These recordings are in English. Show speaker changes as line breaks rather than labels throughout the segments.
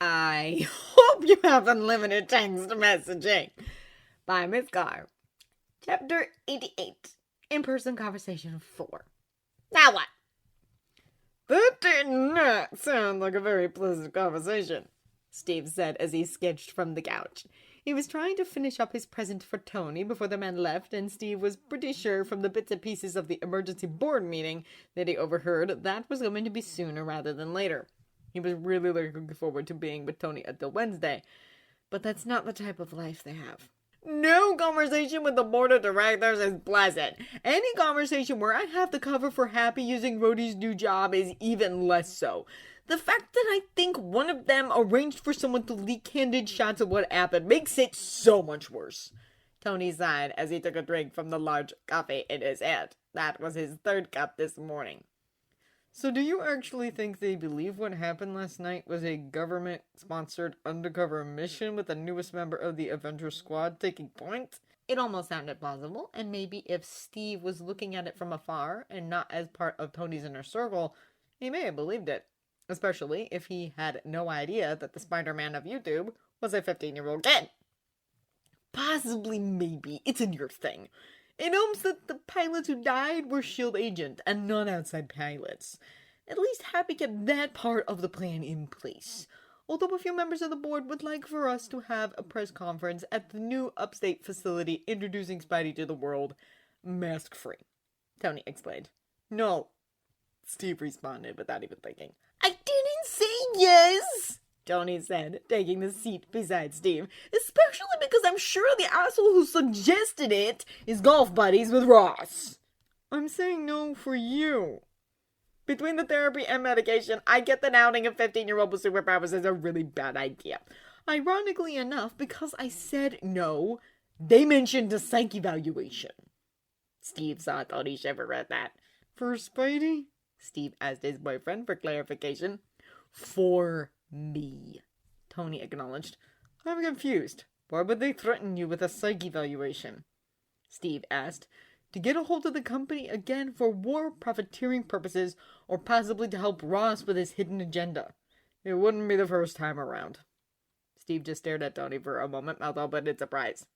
I hope you have unlimited text messaging. By Miss Carr. Chapter 88. In-person conversation 4. Now what? That did not sound like a very pleasant conversation, Steve said as he sketched from the couch. He was trying to finish up his present for Tony before the man left, and Steve was pretty sure from the bits and pieces of the emergency board meeting that he overheard that was going to be sooner rather than later. He was really looking forward to being with Tony until Wednesday, but that's not the type of life they have. No conversation with the board of directors is pleasant. Any conversation where I have to cover for Happy using Rhodey's new job is even less so. The fact that I think one of them arranged for someone to leak candid shots of what happened makes it so much worse. Tony sighed as he took a drink from the large coffee in his hand. That was his third cup this morning. So do you actually think they believe what happened last night was a government-sponsored undercover mission with the newest member of the Avengers squad taking point? It almost sounded plausible, and maybe if Steve was looking at it from afar and not as part of Tony's inner circle, he may have believed it. Especially if he had no idea that the Spider-Man of YouTube was a 15-year-old kid. Possibly, maybe, it's in your thing. It hopes that the pilots who died were S.H.I.E.L.D. agents and not outside pilots. At least Happy kept that part of the plan in place. Although a few members of the board would like for us to have a press conference at the new upstate facility introducing Spidey to the world, mask-free. Tony explained. No, Steve responded without even thinking. I didn't say yes, Tony said, taking the seat beside Steve, especially because I'm sure the asshole who suggested it is golf buddies with Ross. I'm saying no for you. Between the therapy and medication, I get that outing a 15-year-old with superpowers is a really bad idea. Ironically enough, because I said no, they mentioned a psych evaluation. Steve saw Tony shiver at that. For Spidey? Steve asked his boyfriend for clarification. For me, Tony acknowledged. I'm confused. Why would they threaten you with a psych evaluation? Steve asked. To get a hold of the company again for war profiteering purposes, or possibly to help Ross with his hidden agenda. It wouldn't be the first time around. Steve just stared at Tony for a moment, mouth open in surprise.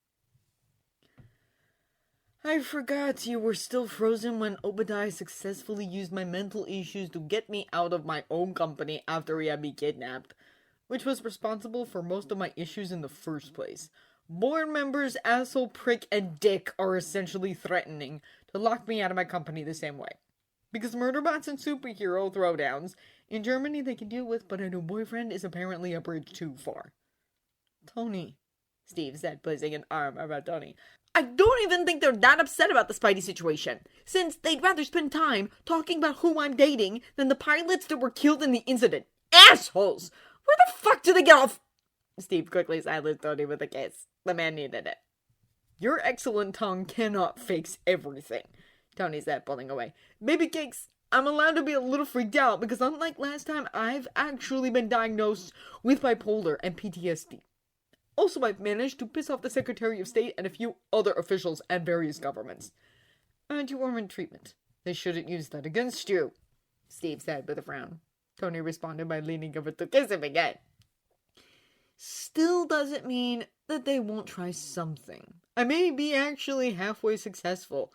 I forgot you were still frozen when Obadiah successfully used my mental issues to get me out of my own company after he had me kidnapped, which was responsible for most of my issues in the first place. Board members, asshole, prick, and dick are essentially threatening to lock me out of my company the same way. Because murderbots and superhero throwdowns, in Germany they can deal with, but a new boyfriend is apparently a bridge too far. Tony, Steve said, placing an arm around Tony. I don't even think they're that upset about the Spidey situation, since they'd rather spend time talking about who I'm dating than the pilots that were killed in the incident. Assholes! Where the fuck do they get off? Steve quickly silenced Tony with a kiss. The man needed it. Your excellent tongue cannot fix everything, Tony said, pulling away. Baby cakes, I'm allowed to be a little freaked out because unlike last time, I've actually been diagnosed with bipolar and PTSD. Also, I've managed to piss off the Secretary of State and a few other officials and various governments. And you are in treatment. They shouldn't use that against you, Steve said with a frown. Tony responded by leaning over to kiss him again. Still doesn't mean that they won't try something. I may be actually halfway successful.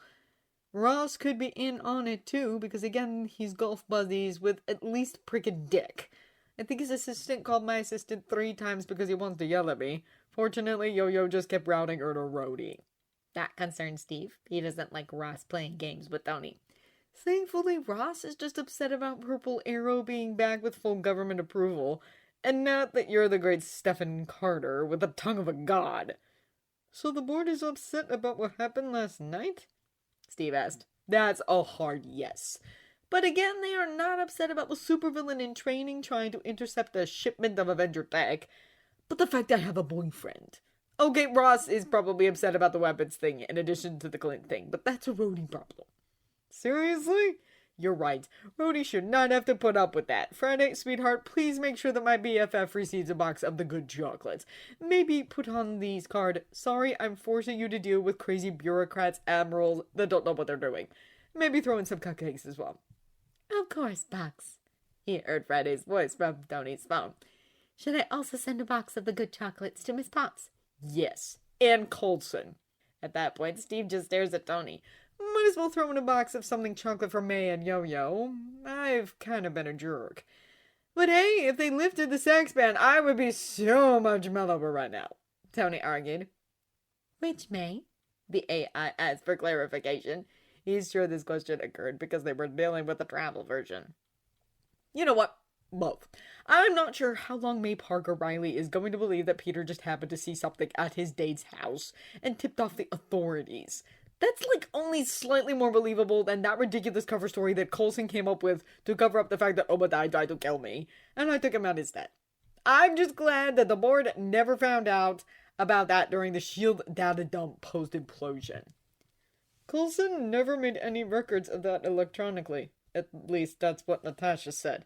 Ross could be in on it too, because again, he's golf buddies with at least Pricked Dick. I think his assistant called my assistant 3 times because he wants to yell at me. Fortunately, Yo-Yo just kept routing her to Rhodey. That concerns Steve. He doesn't like Ross playing games with Tony. Thankfully, Ross is just upset about Purple Arrow being back with full government approval, and not that you're the great Stephen Carter with the tongue of a god. So the board is upset about what happened last night? Steve asked. That's a hard yes. But again, they are not upset about the supervillain in training trying to intercept a shipment of Avenger tech, but the fact I have a boyfriend. Okay, Ross is probably upset about the weapons thing in addition to the Clint thing, but that's a Rhodey problem. Seriously? You're right. Rhodey should not have to put up with that. Friday, sweetheart, please make sure that my BFF receives a box of the good chocolates. Maybe put on these card, sorry I'm forcing you to deal with crazy bureaucrats, admirals that don't know what they're doing. Maybe throw in some cupcakes as well. Of course, Bucks. He heard Friday's voice from Tony's phone. Should I also send a box of the good chocolates to Miss Potts?
Yes, and Coulson. At that point, Steve just stares at Tony. Might as well throw in a box of something chocolate for May and Yo-Yo. I've kind of been a jerk. But hey, if they lifted the sex ban, I would be so much mellower right now, Tony argued.
Which May?
The AI asked for clarification. He's sure this question occurred because they were dealing with the travel version. You know what? Both. I'm not sure how long May Parker Riley is going to believe that Peter just happened to see something at his date's house and tipped off the authorities. That's like only slightly more believable than that ridiculous cover story that Coulson came up with to cover up the fact that Obadiah tried to kill me, and I took him out instead. I'm just glad that the board never found out about that during the S.H.I.E.L.D. data dump post-implosion. Coulson never made any records of that electronically. At least that's what Natasha said,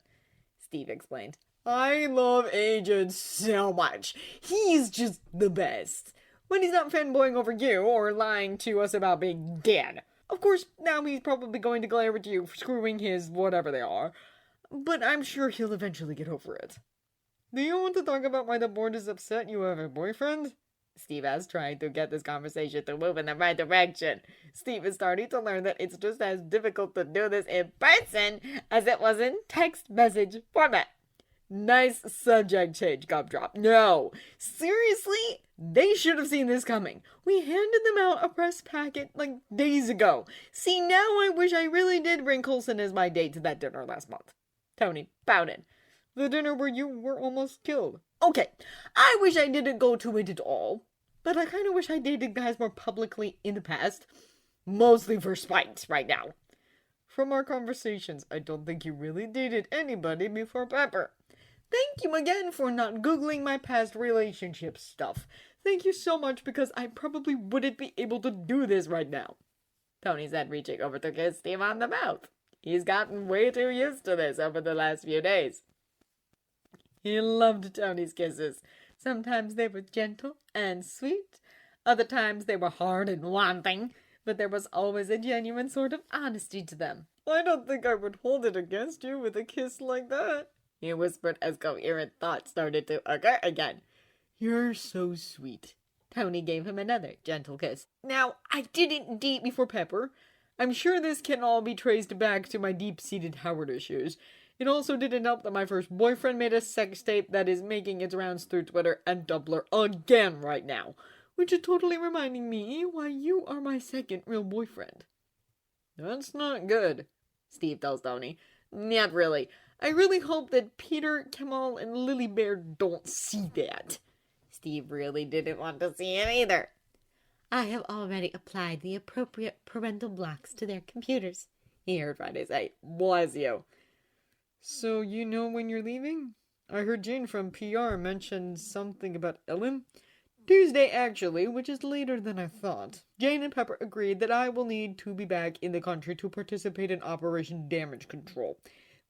Steve explained. I love Agent so much. He's just the best. When he's not fanboying over you or lying to us about being dead. Of course, now he's probably going to glare at you for screwing his whatever they are. But I'm sure he'll eventually get over it. Do you want to talk about why the board is upset you have a boyfriend? Steve asked, trying to get this conversation to move in the right direction. Steve is starting to learn that it's just as difficult to do this in person as it was in text message format. Nice subject change, Gumdrop. No, seriously? They should have seen this coming. We handed them out a press packet like days ago. See, now I wish I really did bring Coulson as my date to that dinner last month. Tony pouted. The dinner where you were almost killed. Okay, I wish I didn't go to it at all. But I kind of wish I dated guys more publicly in the past. Mostly for spite right now. From our conversations, I don't think you really dated anybody before Pepper. Thank you again for not Googling my past relationship stuff. Thank you so much because I probably wouldn't be able to do this right now. Tony said, reaching over to kiss Steve on the mouth. He's gotten way too used to this over the last few days. He loved Tony's kisses. Sometimes they were gentle and sweet. Other times they were hard and wanting. But there was always a genuine sort of honesty to them. I don't think I would hold it against you with a kiss like that, he whispered as coherent thoughts started to occur again. You're so sweet. Tony gave him another gentle kiss. Now, I didn't date before Pepper. I'm sure this can all be traced back to my deep-seated Howard issues. It also didn't help that my first boyfriend made a sex tape that is making its rounds through Twitter and Tumblr again right now, which is totally reminding me why you are my second real boyfriend. That's not good, Steve tells Tony. Not really. I really hope that Peter, Kemal, and Lily Bear don't see that. Steve really didn't want to see it either.
I have already applied the appropriate parental blocks to their computers, he heard Friday say.
Bless you. So you know when you're leaving? I heard Jane from PR mention something about Ellen. Tuesday, actually, which is later than I thought. Jane and Pepper agreed that I will need to be back in the country to participate in Operation Damage Control.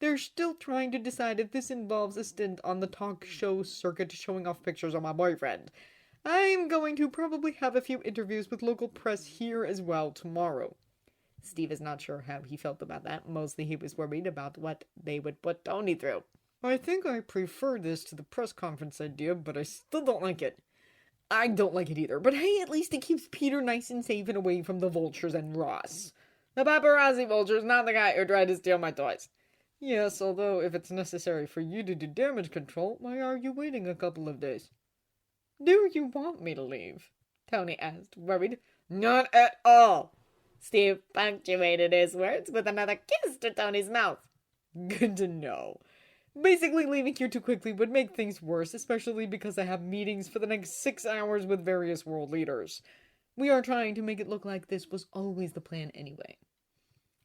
They're still trying to decide if this involves a stint on the talk show circuit showing off pictures of my boyfriend. I'm going to probably have a few interviews with local press here as well tomorrow. Steve is not sure how he felt about that. Mostly he was worried about what they would put Tony through. I think I prefer this to the press conference idea, but I still don't like it. I don't like it either, but hey, at least it keeps Peter nice and safe and away from the vultures and Ross. The paparazzi vulture's not the guy who tried to steal my toys. Yes, although if it's necessary for you to do damage control, why are you waiting a couple of days? Do you want me to leave? Tony asked, worried. Not at all. Steve punctuated his words with another kiss to Tony's mouth. Good to know. Basically, leaving here too quickly would make things worse, especially because I have meetings for the next 6 hours with various world leaders. We are trying to make it look like this was always the plan anyway.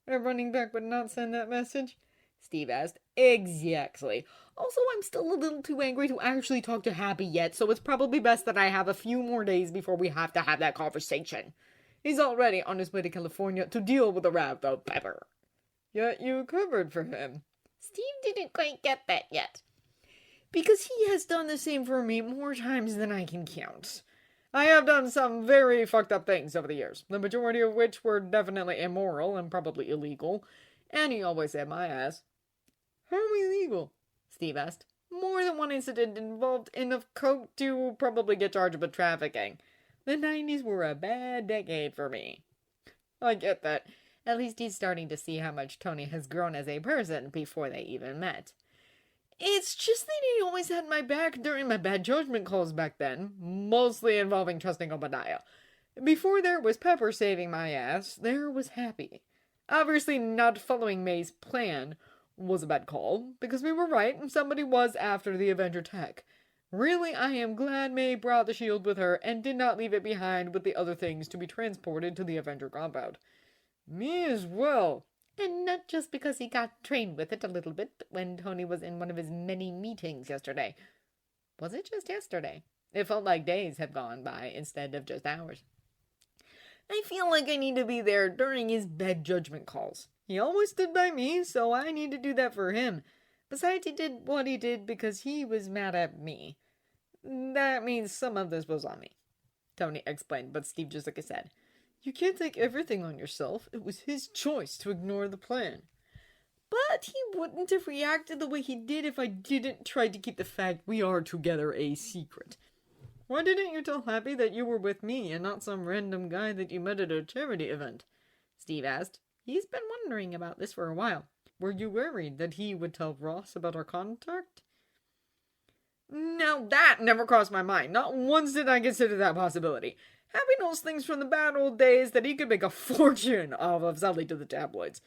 Are running back but not send that message? Steve asked. Exactly. Also, I'm still a little too angry to actually talk to Happy yet, so it's probably best that I have a few more days before we have to have that conversation. He's already on his way to California to deal with the wrath of Pepper. Yet you covered for him. Steve didn't quite get that yet. Because he has done the same for me more times than I can count. I have done some very fucked up things over the years, the majority of which were definitely immoral and probably illegal, and he always said my ass. How illegal? Steve asked. More than one incident involved enough coke to probably get charged with trafficking. The 90s were a bad decade for me. I get that. At least he's starting to see how much Tony has grown as a person before they even met. It's just that he always had my back during my bad judgment calls back then, mostly involving trusting Obadiah. Before there was Pepper saving my ass, there was Happy. Obviously not following May's plan was a bad call, because we were right and somebody was after the Avenger tech. Really, I am glad May brought the shield with her and did not leave it behind with the other things to be transported to the Avenger compound. Me as well.
And not just because he got trained with it a little bit when Tony was in one of his many meetings yesterday.
Was it just yesterday? It felt like days had gone by instead of just hours. I feel like I need to be there during his bad judgment calls. He always stood by me, so I need to do that for him. Besides, he did what he did because he was mad at me. That means some of this was on me, Tony explained, but Steve just shook his head. You can't take everything on yourself. It was his choice to ignore the plan. But he wouldn't have reacted the way he did if I didn't try to keep the fact we are together a secret. Why didn't you tell Happy that you were with me and not some random guy that you met at a charity event? Steve asked. He's been wondering about this for a while. Were you worried that he would tell Ross about our contact? Now that never crossed my mind. Not once did I consider that possibility. Happy knows things from the bad old days that he could make a fortune off of selling to the tabloids.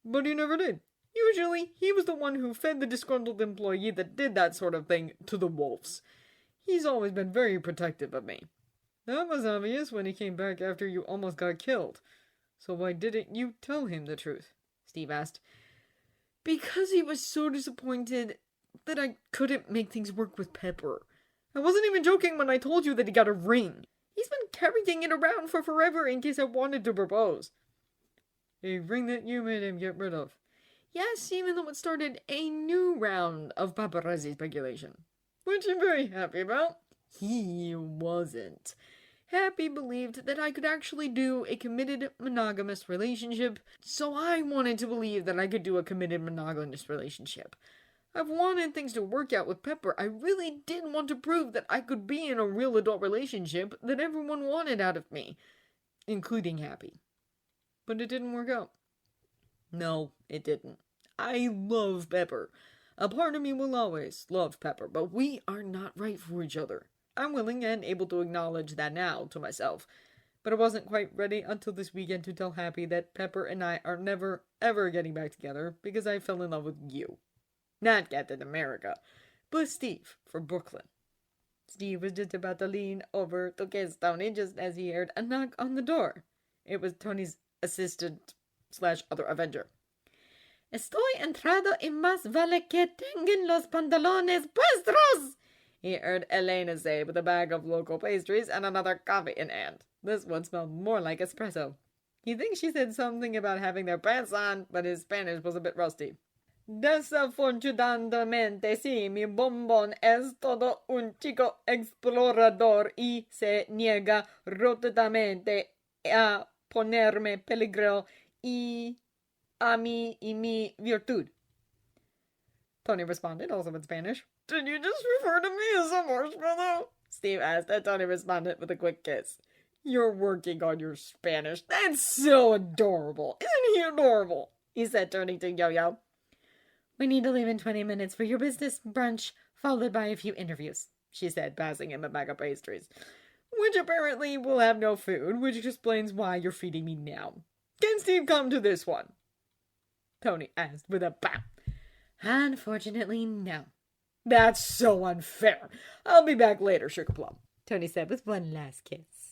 But he never did. Usually, he was the one who fed the disgruntled employee that did that sort of thing to the wolves. He's always been very protective of me. That was obvious when he came back after you almost got killed. So why didn't you tell him the truth? Steve asked. Because he was so disappointed that I couldn't make things work with Pepper. I wasn't even joking when I told you that he got a ring. He's been carrying it around for forever in case I wanted to propose. A ring that you made him get rid of. Yes, even though it started a new round of paparazzi speculation. Which I'm very happy about. He wasn't. Happy believed that I could actually do a committed monogamous relationship, so I wanted to believe that I could do a committed monogamous relationship. I've wanted things to work out with Pepper. I really did want to prove that I could be in a real adult relationship that everyone wanted out of me, including Happy. But it didn't work out. No, it didn't. I love Pepper. A part of me will always love Pepper, but we are not right for each other. I'm willing and able to acknowledge that now to myself. But I wasn't quite ready until this weekend to tell Happy that Pepper and I are never, ever getting back together because I fell in love with you. Not Captain America, but Steve from Brooklyn. Steve was just about to lean over to kiss Tony just as he heard a knock on the door. It was Tony's assistant/other Avenger. Estoy entrado y más vale que tengan los pantalones puestos, he heard Elena say with a bag of local pastries and another coffee in hand. This one smelled more like espresso. He thinks she said something about having their pants on, but his Spanish was a bit rusty. Desafortunadamente sí, mi bombón es todo un chico explorador y se niega rotundamente a ponerme peligro y a mí y mi virtud. Tony responded, also in Spanish. Did you just refer to me as a marshmallow? Steve asked, and Tony responded with a quick kiss. You're working on your Spanish. That's so adorable. Isn't he adorable? He said, turning to Yo-Yo. We need to leave in 20 minutes for your business brunch, followed by a few interviews, she said, passing him a bag of pastries. Which apparently will have no food, which explains why you're feeding me now. Can Steve come to this one? Tony asked with a bow. Unfortunately, no. That's so unfair. I'll be back later, Sugar Plum, Tony said with one last kiss.